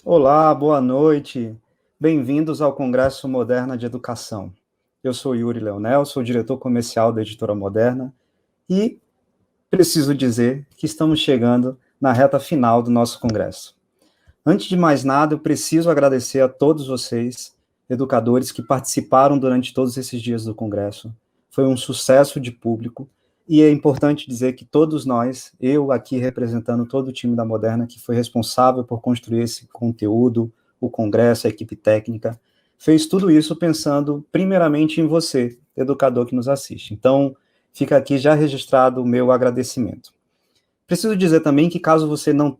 Olá, boa noite. Bem-vindos ao Congresso Moderna de Educação. Eu sou Yuri Leonel, sou diretor comercial da Editora Moderna e preciso dizer que estamos chegando na reta final do nosso congresso. Antes de mais nada, eu preciso agradecer a todos vocês, educadores, que participaram durante todos esses dias do congresso. Foi um sucesso de público e é importante dizer que todos nós, eu aqui representando todo o time da Moderna, que foi responsável por construir esse conteúdo, o congresso, a equipe técnica, fez tudo isso pensando primeiramente em você, educador que nos assiste. Então, fica aqui já registrado o meu agradecimento. Preciso dizer também que caso você não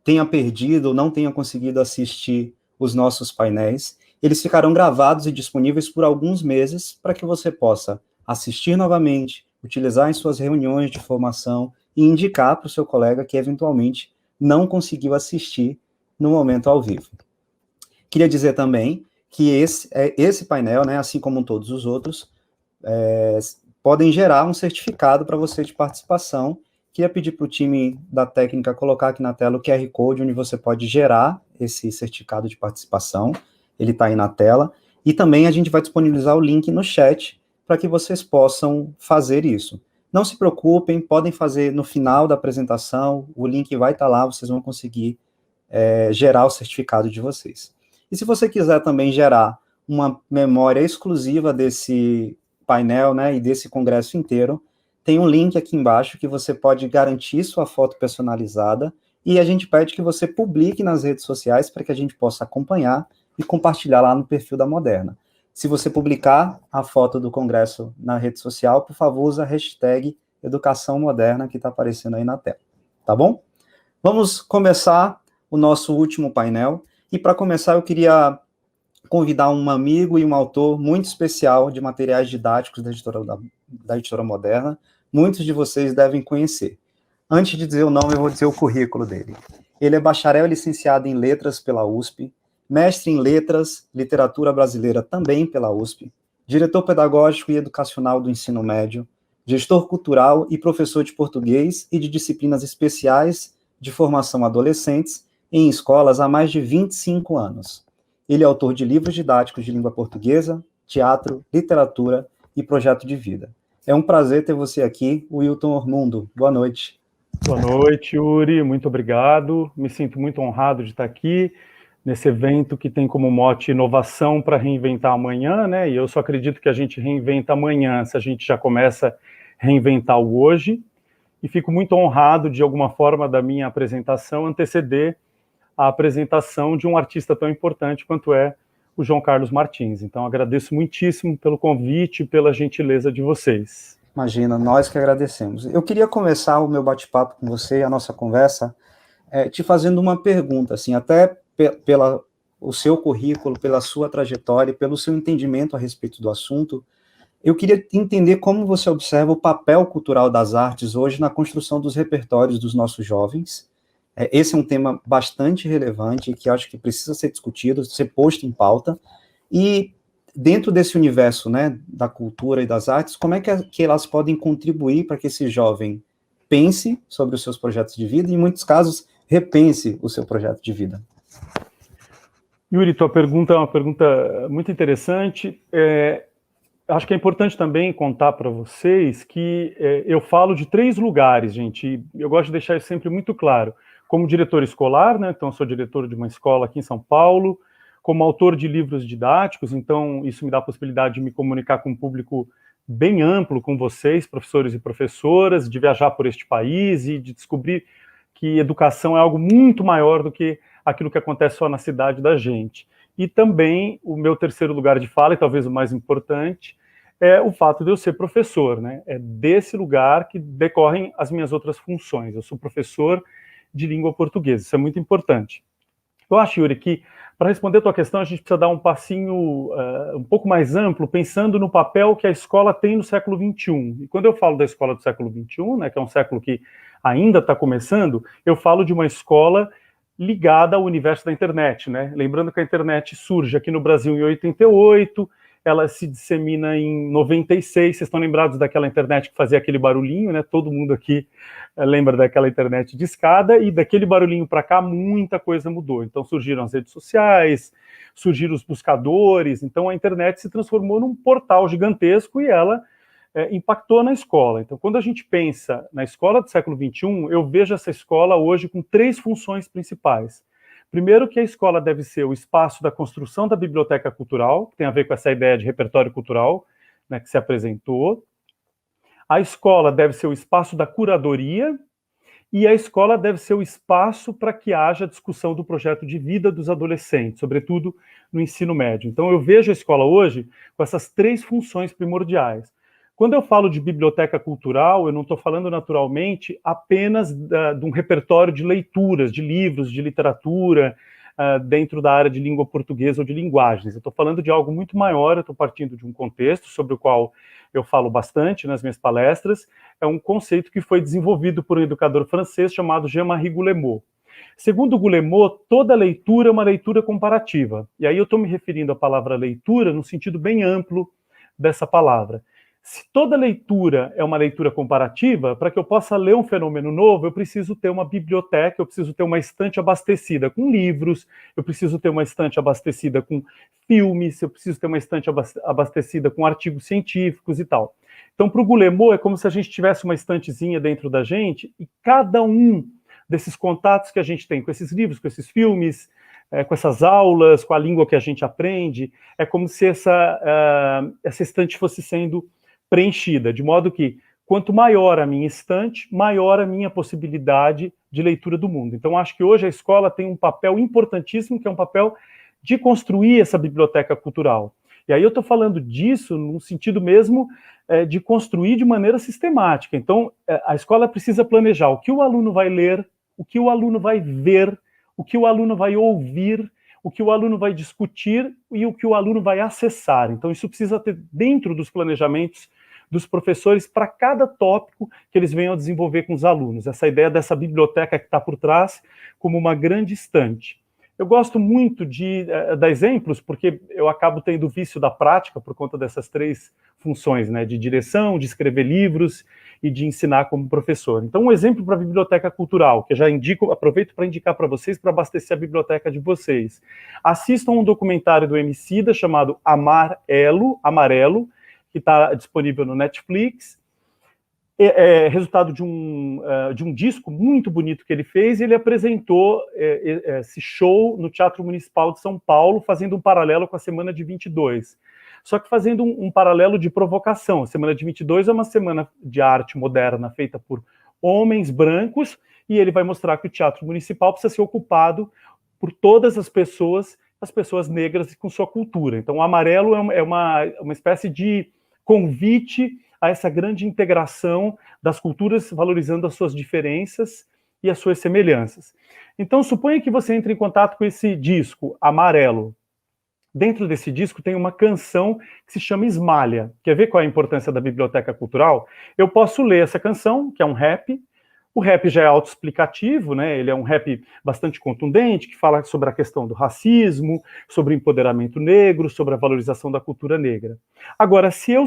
tenha perdido ou não tenha conseguido assistir os nossos painéis, eles ficarão gravados e disponíveis por alguns meses para que você possa assistir novamente, utilizar em suas reuniões de formação e indicar para o seu colega que eventualmente não conseguiu assistir no momento ao vivo. Queria dizer também que esse painel, né, assim como todos os outros, podem gerar um certificado para você de participação. Queria pedir para o time da técnica colocar aqui na tela o QR Code, onde você pode gerar esse certificado de participação. Ele está aí na tela. E também a gente vai disponibilizar o link no chat para que vocês possam fazer isso. Não se preocupem, podem fazer no final da apresentação, o link vai estar lá, vocês vão conseguir gerar o certificado de vocês. E se você quiser também gerar uma memória exclusiva desse painel, né, e desse congresso inteiro, tem um link aqui embaixo que você pode garantir sua foto personalizada e a gente pede que você publique nas redes sociais para que a gente possa acompanhar e compartilhar lá no perfil da Moderna. Se você publicar a foto do congresso na rede social, por favor, usa a hashtag Educação Moderna que está aparecendo aí na tela, tá bom? Vamos começar o nosso último painel e para começar eu queria convidar um amigo e um autor muito especial de materiais didáticos da Editora Moderna. Muitos de vocês devem conhecer. Antes de dizer o nome, eu vou dizer o currículo dele. Ele é bacharel e licenciado em Letras pela USP, mestre em Letras, Literatura Brasileira também pela USP, diretor pedagógico e educacional do ensino médio, gestor cultural e professor de português e de disciplinas especiais de formação adolescentes em escolas há mais de 25 anos. Ele é autor de livros didáticos de língua portuguesa, teatro, literatura e projeto de vida. É um prazer ter você aqui, Wilton Ormundo. Boa noite. Boa noite, Yuri. Muito obrigado. Me sinto muito honrado de estar aqui nesse evento que tem como mote inovação para reinventar amanhã, né? E eu só acredito que a gente reinventa amanhã se a gente já começa a reinventar o hoje. E fico muito honrado, de alguma forma, da minha apresentação anteceder a apresentação de um artista tão importante quanto é o João Carlos Martins. Então, agradeço muitíssimo pelo convite e pela gentileza de vocês. Imagina, nós que agradecemos. Eu queria começar o meu bate-papo com você, a nossa conversa, te fazendo uma pergunta, assim, até pelo seu currículo, pela sua trajetória, pelo seu entendimento a respeito do assunto. Eu queria entender como você observa o papel cultural das artes hoje na construção dos repertórios dos nossos jovens. Esse é um tema bastante relevante que acho que precisa ser discutido, ser posto em pauta. E dentro desse universo, né, da cultura e das artes, como é que elas podem contribuir para que esse jovem pense sobre os seus projetos de vida e, em muitos casos, repense o seu projeto de vida? Yuri, tua pergunta é uma pergunta muito interessante. Acho que é importante também contar para vocês que eu falo de 3 lugares, gente, e eu gosto de deixar isso sempre muito claro. Como diretor escolar, né, então eu sou diretor de uma escola aqui em São Paulo, como autor de livros didáticos, então isso me dá a possibilidade de me comunicar com um público bem amplo, com vocês, professores e professoras, de viajar por este país e de descobrir que educação é algo muito maior do que aquilo que acontece só na cidade da gente. E também o meu terceiro lugar de fala, e talvez o mais importante, é o fato de eu ser professor, né? É desse lugar que decorrem as minhas outras funções. Eu sou professor de língua portuguesa, isso é muito importante. Eu acho, Yuri, que para responder a tua questão, a gente precisa dar um passinho um pouco mais amplo, pensando no papel que a escola tem no século XXI. E quando eu falo da escola do século XXI, né, que é um século que ainda está começando, eu falo de uma escola ligada ao universo da internet, né? Lembrando que a internet surge aqui no Brasil em 88, ela se dissemina em 96. Vocês estão lembrados daquela internet que fazia aquele barulhinho, né? Todo mundo aqui lembra daquela internet de escada, e daquele barulhinho para cá muita coisa mudou. Então surgiram as redes sociais, surgiram os buscadores, então a internet se transformou num portal gigantesco e ela impactou na escola. Então, quando a gente pensa na escola do século XXI, eu vejo essa escola hoje com 3 funções principais. Primeiro, que a escola deve ser o espaço da construção da biblioteca cultural, que tem a ver com essa ideia de repertório cultural, né, que se apresentou. A escola deve ser o espaço da curadoria, e a escola deve ser o espaço para que haja discussão do projeto de vida dos adolescentes, sobretudo no ensino médio. Então, eu vejo a escola hoje com essas 3 funções primordiais. Quando eu falo de biblioteca cultural, eu não estou falando naturalmente apenas de um repertório de leituras, de livros, de literatura, dentro da área de língua portuguesa ou de linguagens. Eu estou falando de algo muito maior, eu estou partindo de um contexto sobre o qual eu falo bastante nas minhas palestras. É um conceito que foi desenvolvido por um educador francês chamado Jean-Marie Guillemot. Segundo Guillemot, toda leitura é uma leitura comparativa. E aí eu estou me referindo à palavra leitura no sentido bem amplo dessa palavra. Se toda leitura é uma leitura comparativa, para que eu possa ler um fenômeno novo, eu preciso ter uma biblioteca, eu preciso ter uma estante abastecida com livros, eu preciso ter uma estante abastecida com filmes, eu preciso ter uma estante abastecida com artigos científicos e tal. Então, para o Guillemot, é como se a gente tivesse uma estantezinha dentro da gente, e cada um desses contatos que a gente tem com esses livros, com esses filmes, com essas aulas, com a língua que a gente aprende, é como se essa estante fosse sendo preenchida, de modo que, quanto maior a minha estante, maior a minha possibilidade de leitura do mundo. Então, acho que hoje a escola tem um papel importantíssimo, que é um papel de construir essa biblioteca cultural. E aí eu estou falando disso no sentido mesmo de construir de maneira sistemática. Então, a escola precisa planejar o que o aluno vai ler, o que o aluno vai ver, o que o aluno vai ouvir, o que o aluno vai discutir e o que o aluno vai acessar. Então, isso precisa ter dentro dos planejamentos dos professores para cada tópico que eles venham a desenvolver com os alunos. Essa ideia dessa biblioteca que está por trás como uma grande estante. Eu gosto muito de dar exemplos, porque eu acabo tendo vício da prática por conta dessas 3 funções, né, de direção, de escrever livros e de ensinar como professor. Então, um exemplo para a biblioteca cultural, que eu já indico, aproveito para indicar para vocês, para abastecer a biblioteca de vocês. Assistam um documentário do Emicida chamado Amarelo, que está disponível no Netflix. É resultado de um disco muito bonito que ele fez, e ele apresentou esse show no Teatro Municipal de São Paulo, fazendo um paralelo com a Semana de 22. Só que fazendo um paralelo de provocação. A Semana de 22 é uma semana de arte moderna feita por homens brancos, e ele vai mostrar que o Teatro Municipal precisa ser ocupado por todas as pessoas negras e com sua cultura. Então, o Amarelo é uma espécie de convite a essa grande integração das culturas, valorizando as suas diferenças e as suas semelhanças. Então, suponha que você entre em contato com esse disco, Amarelo. Dentro desse disco tem uma canção que se chama Esmalha. Quer ver qual é a importância da biblioteca cultural? Eu posso ler essa canção, que é um rap. O rap já é autoexplicativo, né? Ele é um rap bastante contundente, que fala sobre a questão do racismo, sobre o empoderamento negro, sobre a valorização da cultura negra. Agora, se eu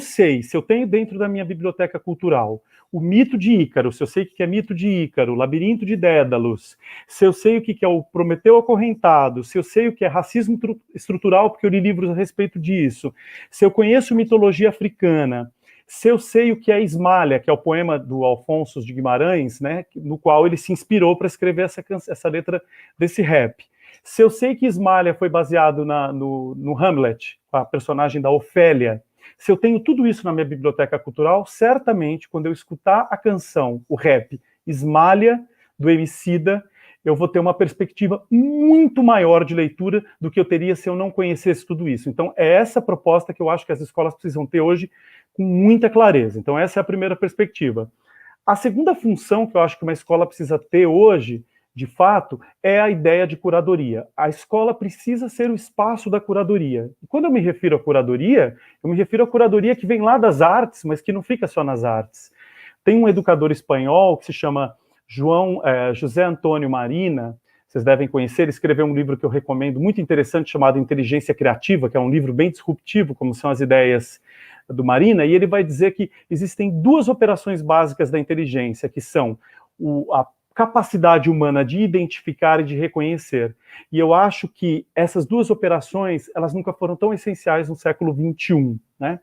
tenho dentro da minha biblioteca cultural o mito de Ícaro, se eu sei o que é mito de Ícaro, o labirinto de Dédalos, se eu sei o que é o Prometeu acorrentado, se eu sei o que é racismo estrutural, porque eu li livros a respeito disso, se eu conheço mitologia africana, se eu sei o que é Esmalha, que é o poema do Alfonso de Guimarães, né, no qual ele se inspirou para escrever essa letra desse rap. Se eu sei que Esmalha foi baseado no Hamlet, a personagem da Ofélia, se eu tenho tudo isso na minha biblioteca cultural, certamente, quando eu escutar a canção, o rap Esmalha, do Emicida, eu vou ter uma perspectiva muito maior de leitura do que eu teria se eu não conhecesse tudo isso. Então, é essa proposta que eu acho que as escolas precisam ter hoje com muita clareza. Então, essa é a primeira perspectiva. A segunda função que eu acho que uma escola precisa ter hoje, de fato, é a ideia de curadoria. A escola precisa ser o espaço da curadoria. E quando eu me refiro à curadoria, eu me refiro à curadoria que vem lá das artes, mas que não fica só nas artes. Tem um educador espanhol que se chama José Antônio Marina, vocês devem conhecer, escreveu um livro que eu recomendo, muito interessante, chamado Inteligência Criativa, que é um livro bem disruptivo, como são as ideias do Marina, e ele vai dizer que existem duas operações básicas da inteligência, que são a capacidade humana de identificar e de reconhecer. E eu acho que essas duas operações, elas nunca foram tão essenciais no século XXI, né?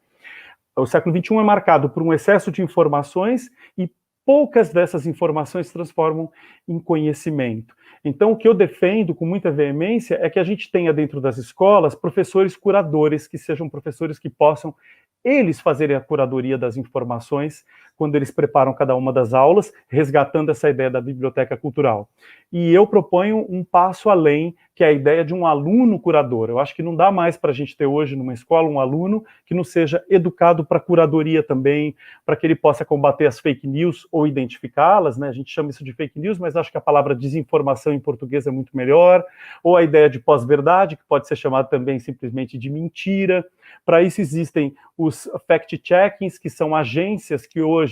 O século XXI é marcado por um excesso de informações e poucas dessas informações se transformam em conhecimento. Então, o que eu defendo com muita veemência é que a gente tenha dentro das escolas professores curadores, que sejam professores que possam eles fazerem a curadoria das informações quando eles preparam cada uma das aulas, resgatando essa ideia da biblioteca cultural. E eu proponho um passo além, que é a ideia de um aluno curador. Eu acho que não dá mais para a gente ter hoje numa escola um aluno que não seja educado para curadoria também, para que ele possa combater as fake news ou identificá-las, né? A gente chama isso de fake news, mas acho que a palavra desinformação em português é muito melhor, ou a ideia de pós-verdade, que pode ser chamada também simplesmente de mentira. Para isso existem os fact-checkings, que são agências que hoje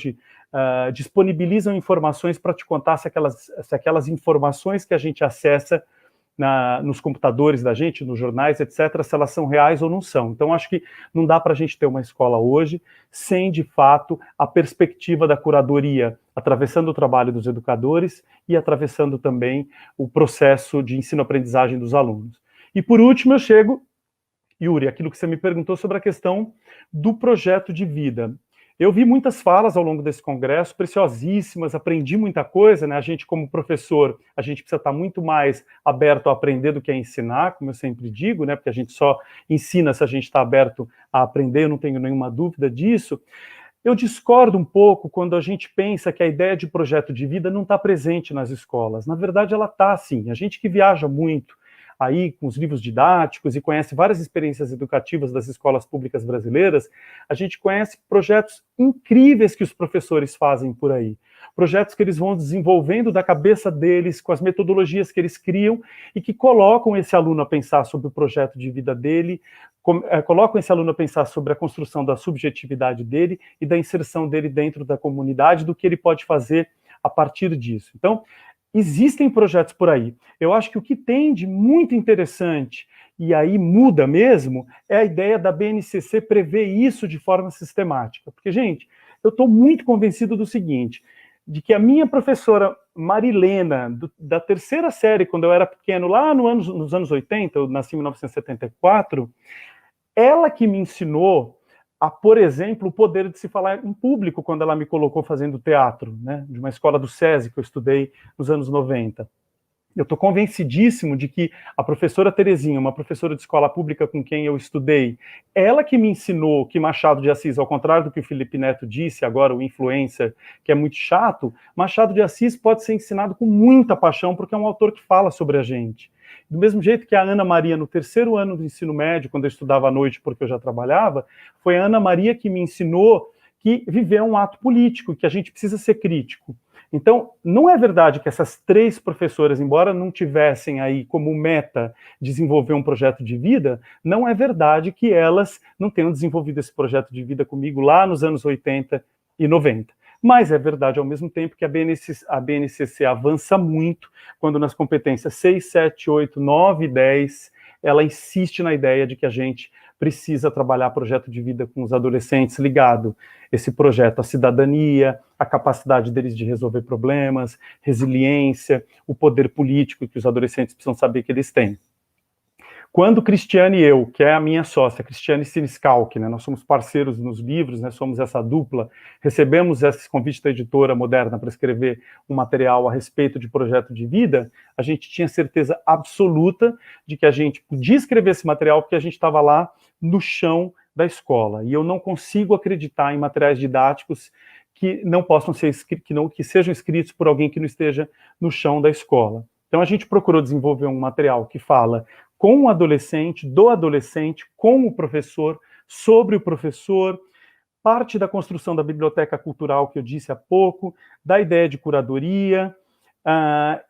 disponibilizam informações para te contar se aquelas informações que a gente acessa nos computadores da gente, nos jornais, etc., se elas são reais ou não são. Então, acho que não dá para a gente ter uma escola hoje sem, de fato, a perspectiva da curadoria, atravessando o trabalho dos educadores e atravessando também o processo de ensino-aprendizagem dos alunos. E, por último, eu chego, Yuri, aquilo que você me perguntou sobre a questão do projeto de vida. Eu vi muitas falas ao longo desse congresso, preciosíssimas, aprendi muita coisa, né? A gente, como professor, a gente precisa estar muito mais aberto a aprender do que a ensinar, como eu sempre digo, né? Porque a gente só ensina se a gente está aberto a aprender, eu não tenho nenhuma dúvida disso. Eu discordo um pouco quando a gente pensa que a ideia de projeto de vida não está presente nas escolas. Na verdade, ela está, sim. A gente que viaja muito aí com os livros didáticos e conhece várias experiências educativas das escolas públicas brasileiras, a gente conhece projetos incríveis que os professores fazem por aí. Projetos que eles vão desenvolvendo da cabeça deles, com as metodologias que eles criam e que colocam esse aluno a pensar sobre o projeto de vida dele, colocam esse aluno a pensar sobre a construção da subjetividade dele e da inserção dele dentro da comunidade, do que ele pode fazer a partir disso. Então, existem projetos por aí. Eu acho que o que tem de muito interessante, e aí muda mesmo, é a ideia da BNCC prever isso de forma sistemática. Porque, gente, eu estou muito convencido do seguinte, de que a minha professora Marilena, da terceira série, quando eu era pequeno, lá nos anos 80, eu nasci em 1974, ela que me ensinou a, por exemplo, o poder de se falar em público, quando ela me colocou fazendo teatro, né, de uma escola do SESI que eu estudei nos anos 90. Eu estou convencidíssimo de que a professora Terezinha, uma professora de escola pública com quem eu estudei, ela que me ensinou que Machado de Assis, ao contrário do que o Felipe Neto disse agora, o influencer, que é muito chato, Machado de Assis pode ser ensinado com muita paixão, porque é um autor que fala sobre a gente. Do mesmo jeito que a Ana Maria, no terceiro ano do ensino médio, quando eu estudava à noite, porque eu já trabalhava, foi a Ana Maria que me ensinou que viver é um ato político, que a gente precisa ser crítico. Então, não é verdade que essas três professoras, embora não tivessem aí como meta desenvolver um projeto de vida, não é verdade que elas não tenham desenvolvido esse projeto de vida comigo lá nos anos 80 e 90. Mas é verdade, ao mesmo tempo, que a BNCC avança muito quando nas competências 6, 7, 8, 9 e 10, ela insiste na ideia de que a gente precisa trabalhar projeto de vida com os adolescentes ligado esse projeto à cidadania, a capacidade deles de resolver problemas, resiliência, o poder político que os adolescentes precisam saber que eles têm. Quando Cristiane e eu, que é a minha sócia, Cristiane Siniscalchi, né, nós somos parceiros nos livros, né, somos essa dupla, recebemos esse convite da editora Moderna para escrever um material a respeito de projeto de vida, a gente tinha certeza absoluta de que a gente podia escrever esse material porque a gente estava lá no chão da escola. E eu não consigo acreditar em materiais didáticos que não possam ser que sejam escritos por alguém que não esteja no chão da escola. Então a gente procurou desenvolver um material que fala com o adolescente, do adolescente, com o professor, sobre o professor, parte da construção da biblioteca cultural que eu disse há pouco, da ideia de curadoria.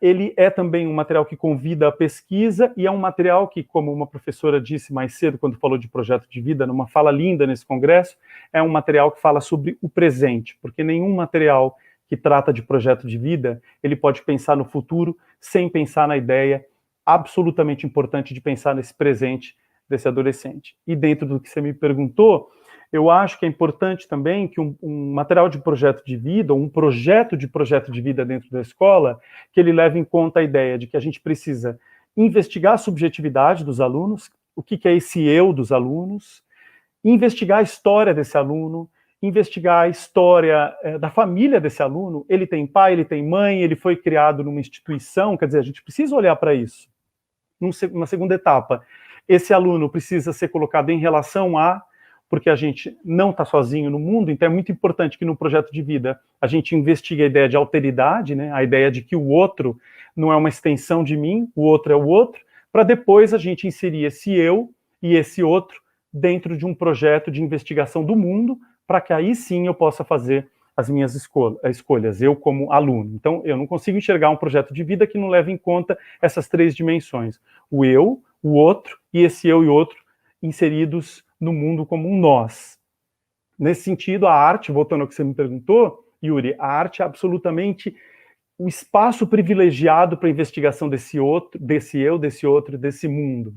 Ele é também um material que convida a pesquisa e é um material que, como uma professora disse mais cedo, quando falou de projeto de vida, numa fala linda nesse congresso, é um material que fala sobre o presente, porque nenhum material que trata de projeto de vida, ele pode pensar no futuro sem pensar na ideia absolutamente importante de pensar nesse presente desse adolescente. E dentro do que você me perguntou, eu acho que é importante também que um material de projeto de vida, ou um projeto de vida dentro da escola, que ele leve em conta a ideia de que a gente precisa investigar a subjetividade dos alunos, o que é esse eu dos alunos, investigar a história desse aluno, investigar a história da família desse aluno. Ele tem pai, ele tem mãe, ele foi criado numa instituição, quer dizer, a gente precisa olhar para isso. Numa segunda etapa, esse aluno precisa ser colocado em relação a, porque a gente não está sozinho no mundo, então é muito importante que no projeto de vida a gente investigue a ideia de alteridade, né, a ideia de que o outro não é uma extensão de mim, o outro é o outro, para depois a gente inserir esse eu e esse outro dentro de um projeto de investigação do mundo, para que aí sim eu possa fazer as minhas escolhas, eu como aluno. Então, eu não consigo enxergar um projeto de vida que não leve em conta essas três dimensões. O eu, o outro, e esse eu e outro inseridos no mundo como um nós. Nesse sentido, a arte, voltando ao que você me perguntou, Yuri, a arte é absolutamente o espaço privilegiado para a investigação desse outro, desse eu, desse outro, desse mundo.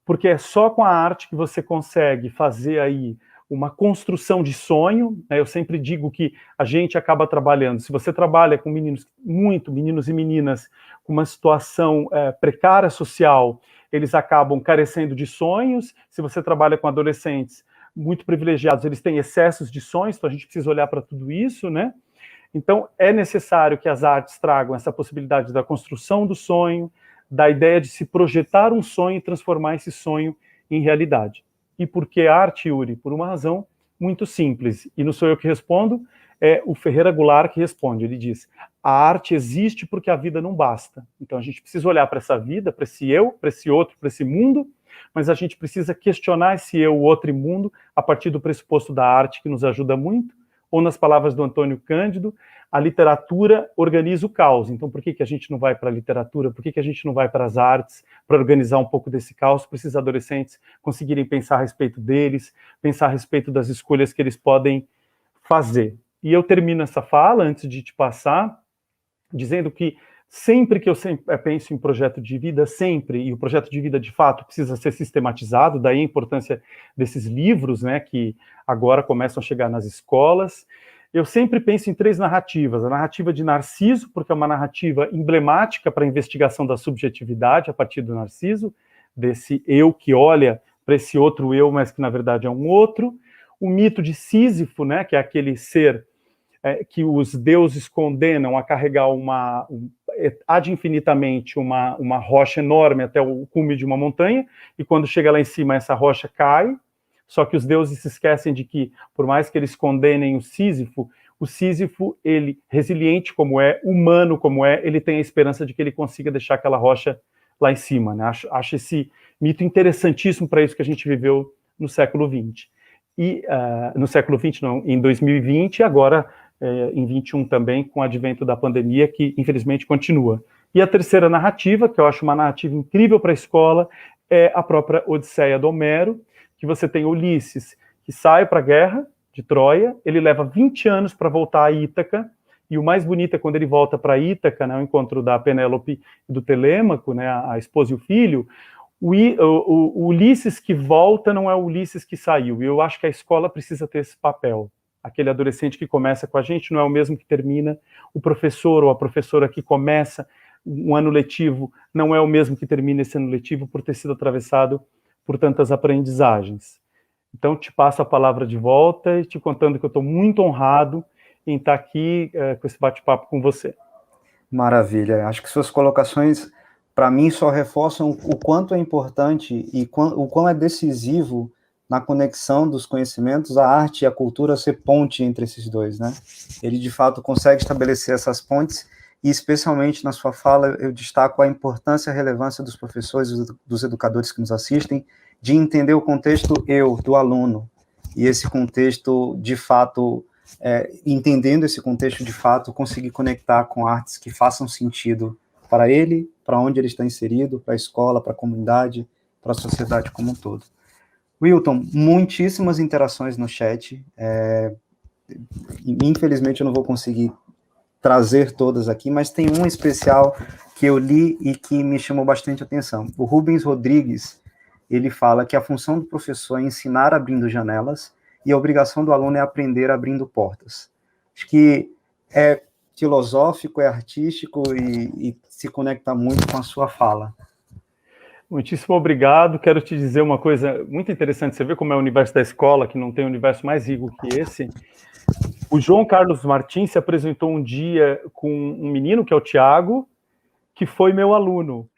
Porque é só com a arte que você consegue fazer aí uma construção de sonho, né? Eu sempre digo que a gente acaba trabalhando, se você trabalha com meninos e meninas com uma situação precária social, eles acabam carecendo de sonhos. Se você trabalha com adolescentes muito privilegiados, eles têm excessos de sonhos, então a gente precisa olhar para tudo isso, né? Então é necessário que as artes tragam essa possibilidade da construção do sonho, da ideia de se projetar um sonho e transformar esse sonho em realidade. E por que arte, Yuri? Por uma razão muito simples. E não sou eu que respondo, é o Ferreira Goulart que responde. Ele diz, a arte existe porque a vida não basta. Então a gente precisa olhar para essa vida, para esse eu, para esse outro, para esse mundo, mas a gente precisa questionar esse eu, outro e mundo, a partir do pressuposto da arte, que nos ajuda muito, ou nas palavras do Antônio Cândido, a literatura organiza o caos. Então, por que a gente não vai para a literatura? Por que a gente não vai para as artes para organizar um pouco desse caos, para esses adolescentes conseguirem pensar a respeito deles, pensar a respeito das escolhas que eles podem fazer? E eu termino essa fala, antes de te passar, dizendo que sempre que eu penso em projeto de vida, sempre, e o projeto de vida, de fato, precisa ser sistematizado, daí a importância desses livros, né, que agora começam a chegar nas escolas. Eu sempre penso em três narrativas. A narrativa de Narciso, porque é uma narrativa emblemática para a investigação da subjetividade a partir do Narciso, desse eu que olha para esse outro eu, mas que na verdade é um outro. O mito de Sísifo, né, que é aquele ser que os deuses condenam a carregar ad infinitamente uma rocha enorme até o cume de uma montanha, e quando chega lá em cima essa rocha cai, só que os deuses se esquecem de que, por mais que eles condenem o Sísifo, ele, resiliente como é, humano como é, ele tem a esperança de que ele consiga deixar aquela rocha lá em cima, né? Acho esse mito interessantíssimo para isso que a gente viveu no século XX. E, no século XX, não, em 2020, e agora em 21 também, com o advento da pandemia, que infelizmente continua. E a terceira narrativa, que eu acho uma narrativa incrível para a escola, é a própria Odisseia do Homero, que você tem Ulisses, que sai para a guerra de Troia, ele leva 20 anos para voltar a Ítaca, e o mais bonito é quando ele volta para Ítaca, né, o encontro da Penélope e do Telêmaco, né, a esposa e o filho. O Ulisses que volta não é o Ulisses que saiu, e eu acho que a escola precisa ter esse papel. Aquele adolescente que começa com a gente não é o mesmo que termina, o professor ou a professora que começa um ano letivo não é o mesmo que termina esse ano letivo por ter sido atravessado por tantas aprendizagens. Então, te passo a palavra de volta e te contando que eu estou muito honrado em estar aqui com esse bate-papo com você. Maravilha. Acho que suas colocações, para mim, só reforçam o quanto é importante e o quão é decisivo na conexão dos conhecimentos, a arte e a cultura ser ponte entre esses dois, né? Ele, de fato, consegue estabelecer essas pontes e, especialmente na sua fala, eu destaco a importância e a relevância dos professores, dos educadores que nos assistem, de entender o contexto do aluno, e esse contexto, de fato, entendendo esse contexto, de fato, conseguir conectar com artes que façam sentido para ele, para onde ele está inserido, para a escola, para a comunidade, para a sociedade como um todo. Wilton, muitíssimas interações no chat. Infelizmente, eu não vou conseguir trazer todas aqui, mas tem um especial que eu li e que me chamou bastante atenção. O Rubens Rodrigues, ele fala que a função do professor é ensinar abrindo janelas e a obrigação do aluno é aprender abrindo portas. Acho que é filosófico, é artístico e se conecta muito com a sua fala. Muitíssimo obrigado. Quero te dizer uma coisa muito interessante. Você vê como é o universo da escola, que não tem um universo mais rico que esse. O João Carlos Martins se apresentou um dia com um menino, que é o Tiago, que foi meu aluno.